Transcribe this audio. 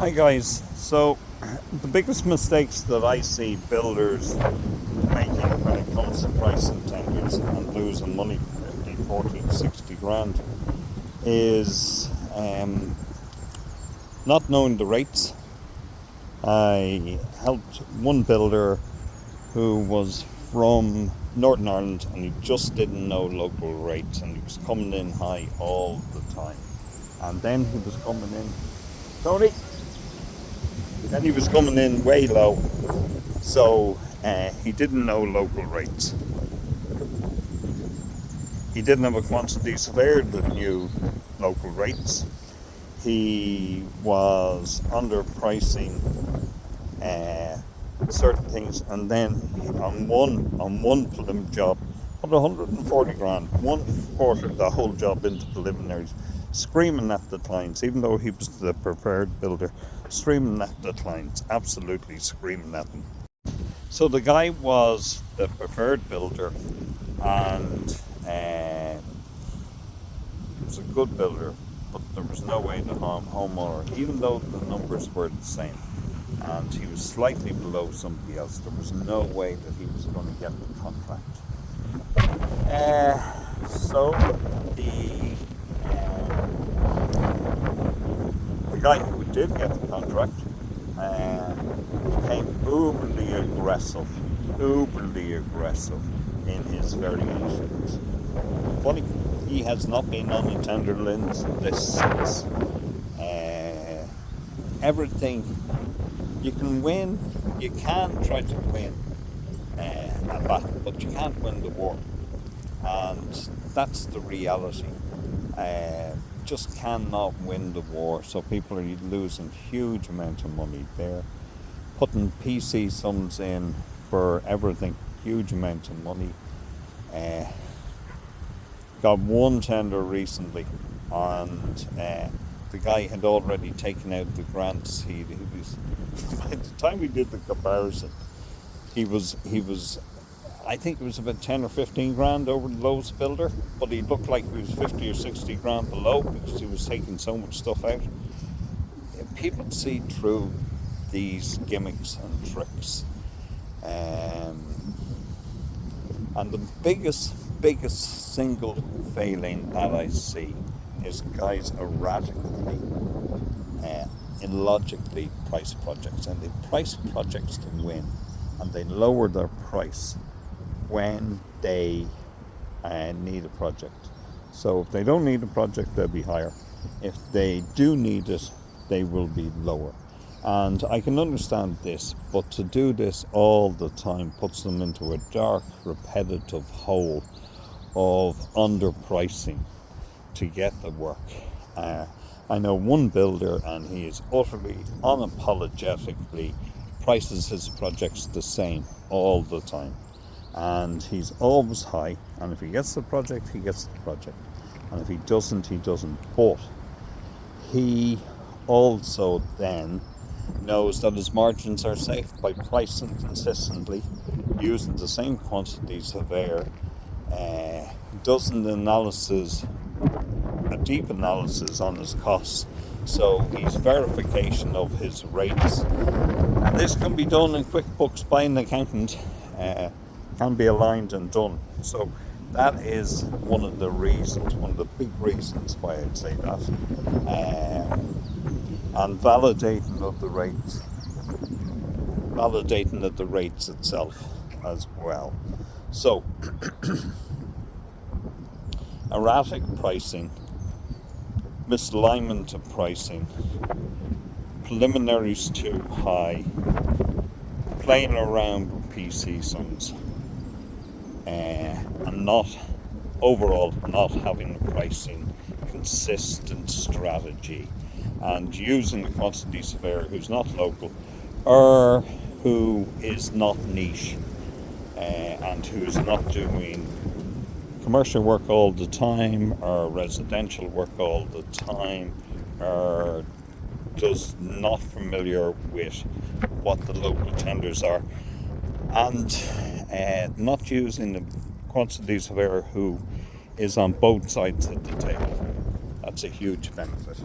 Hi guys, so the biggest mistakes that I see builders making when it comes to pricing tenders and losing money, 50, 40, 60 grand, is not knowing the rates. I helped one builder who was from Northern Ireland and he just didn't know local rates, and he was coming in high all the time. And then he was coming in, Tony, then he was coming in way low. So he didn't know local rates. He didn't have a quantity surveyor that knew local rates. He was underpricing certain things, and then on one prelim job, put 140 grand, 1/4 of the whole job into preliminaries, screaming at the clients, even though he was the preferred builder, screaming at the clients, absolutely screaming at them. So the guy was the preferred builder, and he was a good builder, but there was no way the homeowner, even though the numbers were the same, and he was slightly below somebody else, there was no way that he was going to get the contract. So the guy who did get the contract became uberly aggressive in his variations. Funny, he has not been on a tender lens this since. Everything, you can win, you can try to win a battle, but you can't win the war. And that's the reality. Just cannot win the war. So people are losing huge amount of money there, putting PC sums in for everything, huge amount of money. Got one tender recently, and the guy had already taken out the grants. He was by the time we did the comparison, he was I think it was about 10 or 15 grand over the lowest builder, but he looked like he was 50 or 60 grand below because he was taking so much stuff out. People see through these gimmicks and tricks. And the biggest single failing that I see is guys erratically, illogically price projects, and they price projects to win, and they lower their price when they need a project. So if they don't need a project, they'll be higher. If they do need it, they will be lower. And I can understand this, but to do this all the time puts them into a dark, repetitive hole of underpricing to get the work. I know one builder, and he is utterly, unapologetically prices his projects the same all the time. And he's always high, and if he gets the project, he gets the project, and if he doesn't, he doesn't. But he also then knows that his margins are safe by pricing consistently, using the same quantities of air, does an analysis, a deep analysis on his costs, so he's verification of his rates, and this can be done in QuickBooks by an accountant, can be aligned and done. So that is one of the big reasons why I'd say that. And validating of the rates itself as well. So erratic pricing, misalignment of pricing, preliminaries too high, playing around with PC sums, and not having a pricing consistent strategy, and using a quantity surveyor who's not local or who is not niche, and who is not doing commercial work all the time or residential work all the time, or does not familiar with what the local tenders are, and not using the quantity surveyor who is on both sides of the table. That's a huge benefit.